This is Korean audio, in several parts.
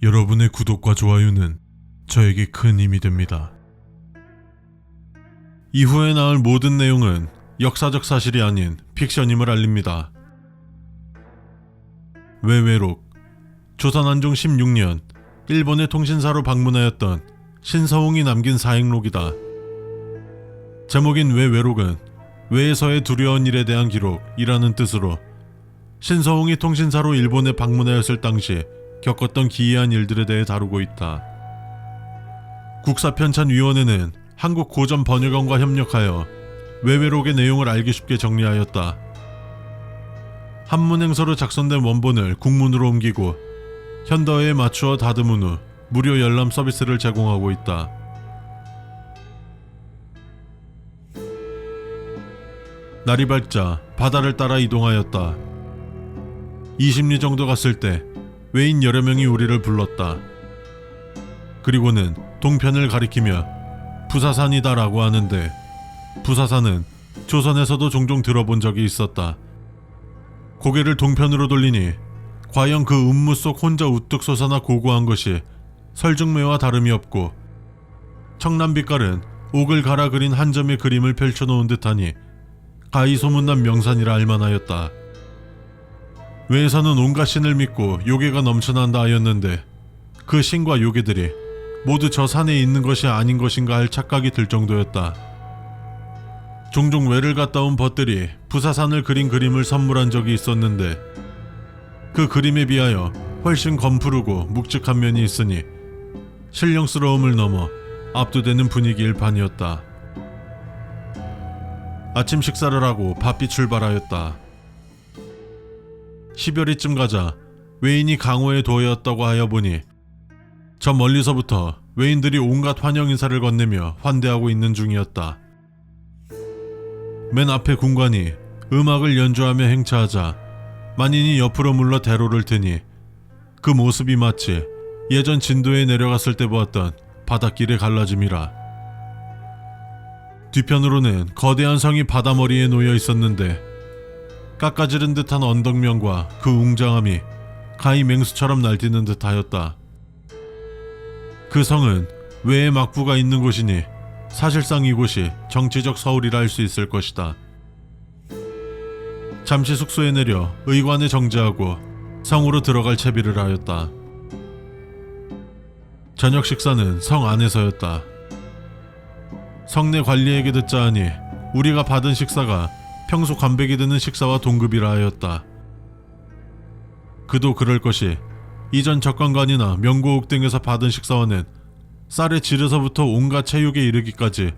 여러분의 구독과 좋아요는 저에게 큰 힘이 됩니다. 이후에 나올 모든 내용은 역사적 사실이 아닌 픽션임을 알립니다. 외외록 조선안종 16년 일본의 통신사로 방문하였던 신서웅이 남긴 사행록이다. 제목인 외외록은 외에서의 두려운 일에 대한 기록이라는 뜻으로 신서웅이 통신사로 일본에 방문하였을 당시 겪었던 기이한 일들에 대해 다루고 있다. 국사편찬위원회는 한국 고전 번역원과 협력하여 외외록의 내용을 알기 쉽게 정리하였다. 한문행서로 작성된 원본을 국문으로 옮기고 현더어에 맞추어 다듬은 후 무료 열람 서비스를 제공하고 있다. 날이 밝자 바다를 따라 이동하였다. 20리 정도 갔을 때 외인 여러 명이 우리를 불렀다. 그리고는 동편을 가리키며 부사산이다 라고 하는데, 부사산은 조선에서도 종종 들어본 적이 있었다. 고개를 동편으로 돌리니 과연 그 음무 속 혼자 우뚝 솟아나 고고한 것이 설중매와 다름이 없고, 청남빛깔은 옥을 갈아 그린 한 점의 그림을 펼쳐놓은 듯하니 가히 소문난 명산이라 알만하였다. 외에서는 온갖 신을 믿고 요괴가 넘쳐난다 하였는데, 그 신과 요괴들이 모두 저 산에 있는 것이 아닌 것인가 할 착각이 들 정도였다. 종종 외를 갔다 온 벗들이 부사산을 그린 그림을 선물한 적이 있었는데, 그 그림에 비하여 훨씬 검푸르고 묵직한 면이 있으니 신령스러움을 넘어 압도되는 분위기일 판이었다. 아침 식사를 하고 바삐 출발하였다. 10여리쯤 가자 외인이 강호에 도하였다고 하여 보니 저 멀리서부터 외인들이 온갖 환영 인사를 건네며 환대하고 있는 중이었다. 맨 앞에 군관이 음악을 연주하며 행차하자 만인이 옆으로 물러 대로를 트니 그 모습이 마치 예전 진도에 내려갔을 때 보았던 바닷길의 갈라짐이라. 뒤편으로는 거대한 성이 바다머리에 놓여 있었는데, 깎아지른 듯한 언덕면과 그 웅장함이 가히 맹수처럼 날뛰는 듯하였다. 그 성은 외의 막부가 있는 곳이니 사실상 이곳이 정치적 서울이라 할 수 있을 것이다. 잠시 숙소에 내려 의관에 정지하고 성으로 들어갈 채비를 하였다. 저녁 식사는 성 안에서였다. 성내 관리에게 듣자 하니 우리가 받은 식사가 평소 관백이 드는 식사와 동급이라 하였다. 그도 그럴 것이 이전 적관관이나 명고옥 등에서 받은 식사와는 쌀의 질에서부터 온갖 체육에 이르기까지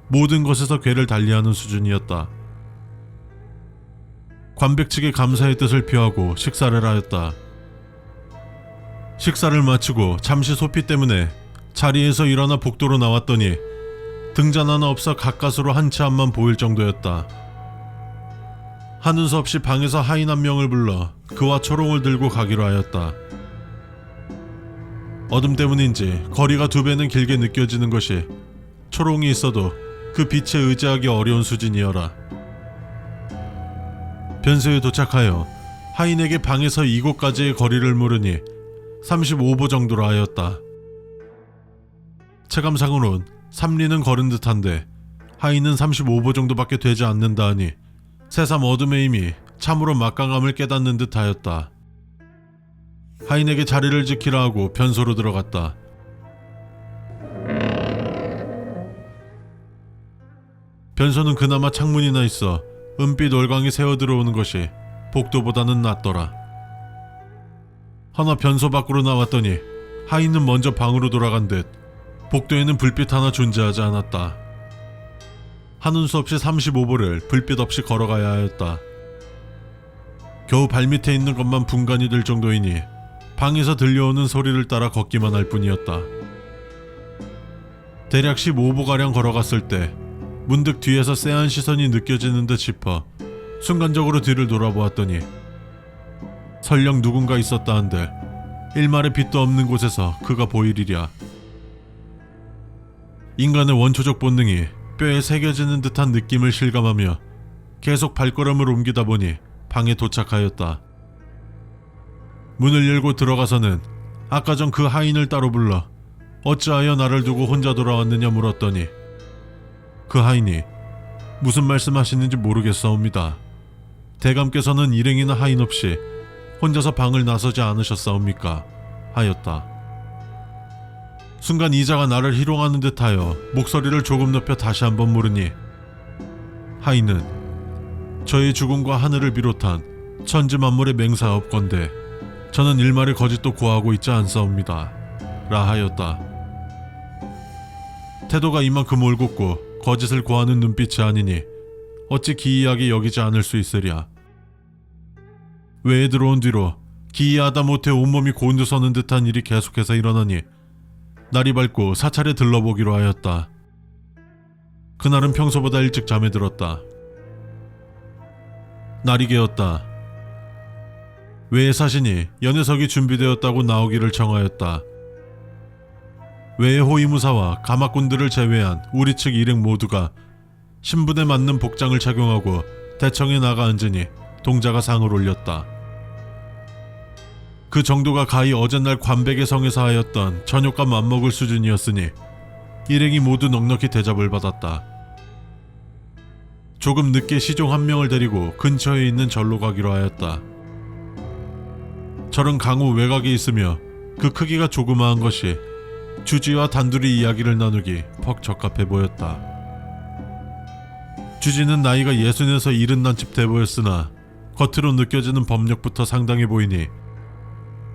모든 것에서 궤를 달리하는 수준이었다. 관백 측의 감사의 뜻을 표하고 식사를 하였다. 식사를 마치고 잠시 소피 때문에 자리에서 일어나 복도로 나왔더니 등잔 하나 없어 가까스로 한 치 앞만 보일 정도였다. 하는 수 없이 방에서 하인 한 명을 불러 그와 초롱을 들고 가기로 하였다. 어둠 때문인지 거리가 2배는 길게 느껴지는 것이 초롱이 있어도 그 빛에 의지하기 어려운 수준이어라. 변소에 도착하여 하인에게 방에서 이곳까지의 거리를 물으니 35보 정도로 하였다. 체감상으론 3리는 걸은 듯한데 하인은 35보 정도밖에 되지 않는다 하니 새삼 어둠의 힘이 참으로 막강함을 깨닫는 듯 하였다. 하인에게 자리를 지키라 하고 변소로 들어갔다. 변소는 그나마 창문이나 있어 은빛 월광이 새어 들어오는 것이 복도보다는 낫더라. 허나 변소 밖으로 나왔더니 하인은 먼저 방으로 돌아간 듯 복도에는 불빛 하나 존재하지 않았다. 하는 수 없이 35보를 불빛 없이 걸어가야 하였다. 겨우 발밑에 있는 것만 분간이 될 정도이니 방에서 들려오는 소리를 따라 걷기만 할 뿐이었다. 대략 15보가량 걸어갔을 때 문득 뒤에서 쎄한 시선이 느껴지는 듯 싶어 순간적으로 뒤를 돌아보았더니 설령 누군가 있었다 한들 일말의 빛도 없는 곳에서 그가 보이리랴. 인간의 원초적 본능이 뼈에 새겨지는 듯한 느낌을 실감하며 계속 발걸음을 옮기다 보니 방에 도착하였다. 문을 열고 들어가서는 아까 전 그 하인을 따로 불러 어찌하여 나를 두고 혼자 돌아왔느냐 물었더니 그 하인이 무슨 말씀하시는지 모르겠사옵니다. 대감께서는 일행이나 하인 없이 혼자서 방을 나서지 않으셨사옵니까? 하였다. 순간 이자가 나를 희롱하는 듯하여 목소리를 조금 높여 다시 한번 물으니 하인은 저의 죽음과 하늘을 비롯한 천지 만물의 맹사옵건대 저는 일말의 거짓도 구하고 있지 않사옵니다. 라 하였다. 태도가 이만큼 올곧고 거짓을 구하는 눈빛이 아니니 어찌 기이하게 여기지 않을 수 있으랴. 외에 들어온 뒤로 기이하다 못해 온몸이 곤두서는 듯한 일이 계속해서 일어나니 날이 밝고 사찰에 들러보기로 하였다. 그날은 평소보다 일찍 잠에 들었다. 날이 개었다. 외의 사신이 연회석이 준비되었다고 나오기를 청하였다. 외의 호위무사와 가마꾼들을 제외한 우리 측 일행 모두가 신분에 맞는 복장을 착용하고 대청에 나가 앉으니 동자가 상을 올렸다. 그 정도가 가히 어젯날 관백의 성에서 하였던 저녁과 맞먹을 수준이었으니 일행이 모두 넉넉히 대접을 받았다. 조금 늦게 시종 한 명을 데리고 근처에 있는 절로 가기로 하였다. 절은 강호 외곽에 있으며 그 크기가 조그마한 것이 주지와 단둘이 이야기를 나누기 퍽 적합해 보였다. 주지는 나이가 60에서 70 난집 돼 보였으나 겉으로 느껴지는 법력부터 상당해 보이니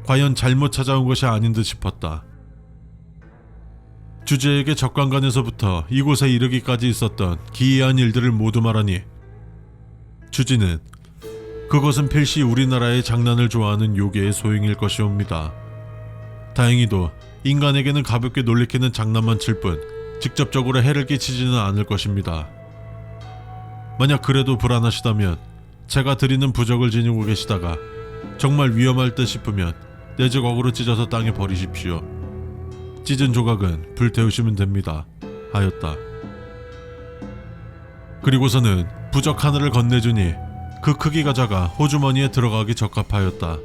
과연 잘못 찾아온 것이 아닌 듯 싶었다. 주지에게 적관관에서부터 이곳에 이르기까지 있었던 기이한 일들을 모두 말하니 주지는 그것은 필시 우리나라의 장난을 좋아하는 요괴의 소행일 것이옵니다. 다행히도 인간에게는 가볍게 놀리키는 장난만 칠 뿐 직접적으로 해를 끼치지는 않을 것입니다. 만약 그래도 불안하시다면 제가 드리는 부적을 지니고 계시다가 정말 위험할 듯 싶으면 내지각으로 찢어서 땅에 버리십시오. 찢은 조각은 불태우시면 됩니다. 하였다. 그리고서는 부적 하나를 건네주니 그 크기가 작아 호주머니에 들어가기 적합하였다.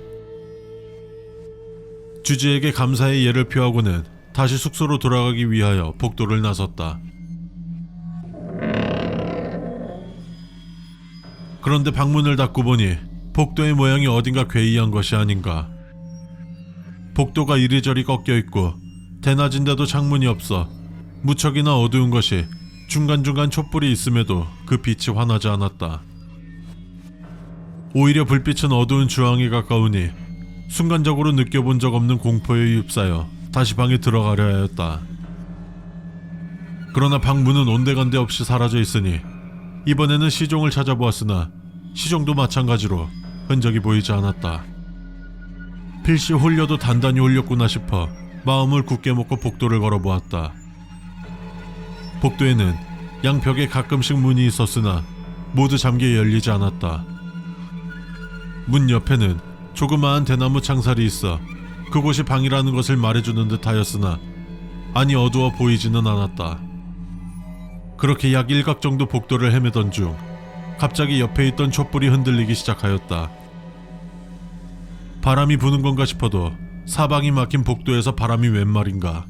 주지에게 감사의 예를 표하고는 다시 숙소로 돌아가기 위하여 복도를 나섰다. 그런데 방문을 닫고 보니 복도의 모양이 어딘가 괴이한 것이 아닌가. 복도가 이리저리 꺾여 있고 대낮인데도 창문이 없어 무척이나 어두운 것이 중간중간 촛불이 있음에도 그 빛이 환하지 않았다. 오히려 불빛은 어두운 주황에 가까우니 순간적으로 느껴본 적 없는 공포에 휩싸여 다시 방에 들어가려 하였다. 그러나 방문은 온데간데 없이 사라져 있으니 이번에는 시종을 찾아보았으나 시종도 마찬가지로 흔적이 보이지 않았다. 필시 홀려도 단단히 홀렸구나 싶어 마음을 굳게 먹고 복도를 걸어보았다. 복도에는 양벽에 가끔씩 문이 있었으나 모두 잠겨 열리지 않았다. 문 옆에는 조그마한 대나무 창살이 있어 그곳이 방이라는 것을 말해주는 듯 하였으나 아니 어두워 보이지는 않았다. 그렇게 약 일각 정도 복도를 헤매던 중 갑자기 옆에 있던 촛불이 흔들리기 시작하였다. 바람이 부는 건가 싶어도 사방이 막힌 복도에서 바람이 웬 말인가.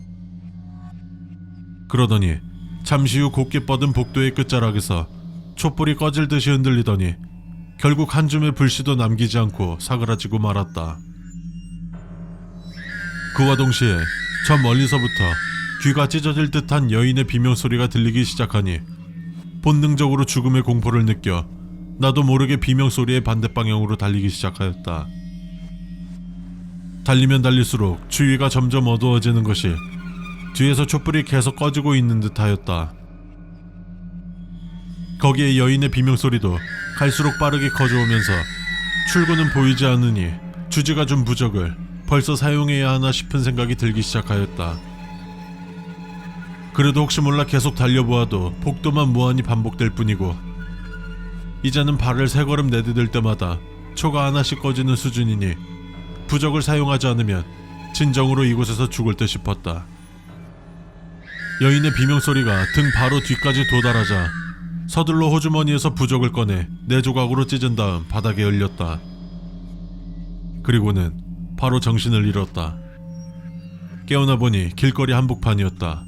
그러더니 잠시 후 곱게 뻗은 복도의 끝자락에서 촛불이 꺼질 듯이 흔들리더니 결국 한 줌의 불씨도 남기지 않고 사그라지고 말았다. 그와 동시에 저 멀리서부터 귀가 찢어질 듯한 여인의 비명소리가 들리기 시작하니 본능적으로 죽음의 공포를 느껴 나도 모르게 비명소리의 반대방향으로 달리기 시작하였다. 달리면 달릴수록 주위가 점점 어두워지는 것이 뒤에서 촛불이 계속 꺼지고 있는 듯 하였다. 거기에 여인의 비명소리도 갈수록 빠르게 커져오면서 출구는 보이지 않으니 주지가 준 부적을 벌써 사용해야 하나 싶은 생각이 들기 시작하였다. 그래도 혹시 몰라 계속 달려보아도 복도만 무한히 반복될 뿐이고 이제는 발을 세 걸음 내디딜 때마다 초가 하나씩 꺼지는 수준이니 부적을 사용하지 않으면 진정으로 이곳에서 죽을 듯 싶었다. 여인의 비명소리가 등 바로 뒤까지 도달하자 서둘러 호주머니에서 부적을 꺼내 4조각으로 찢은 다음 바닥에 올렸다. 그리고는 바로 정신을 잃었다. 깨어나 보니 길거리 한복판이었다.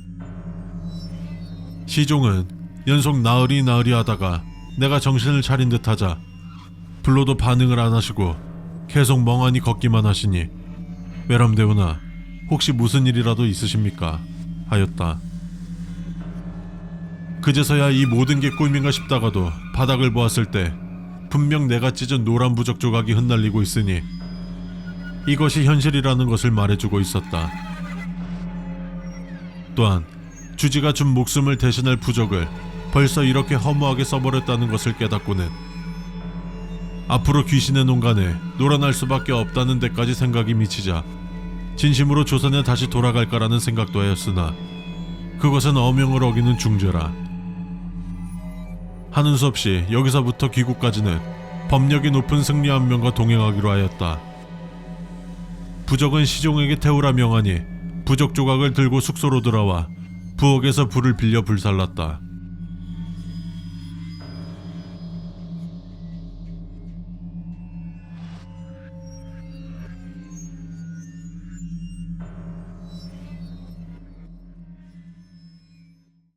시종은 연속 나으리 하다가 내가 정신을 차린 듯 하자 불러도 반응을 안 하시고 계속 멍하니 걷기만 하시니 외람되오나 혹시 무슨 일이라도 있으십니까? 하였다. 그제서야 이 모든 게 꿈인가 싶다가도 바닥을 보았을 때 분명 내가 찢은 노란 부적 조각이 흩날리고 있으니 이것이 현실이라는 것을 말해주고 있었다. 또한 주지가 준 목숨을 대신할 부적을 벌써 이렇게 허무하게 써버렸다는 것을 깨닫고는 앞으로 귀신의 농간에 놀아날 수밖에 없다는 데까지 생각이 미치자 진심으로 조선에 다시 돌아갈까라는 생각도 하였으나 그것은 어명을 어기는 중죄라. 하는 수 없이 여기서부터 귀국까지는 법력이 높은 승리 한 명과 동행하기로 하였다. 부적은 시종에게 태우라 명하니 부적 조각을 들고 숙소로 돌아와 부엌에서 불을 빌려 불살랐다.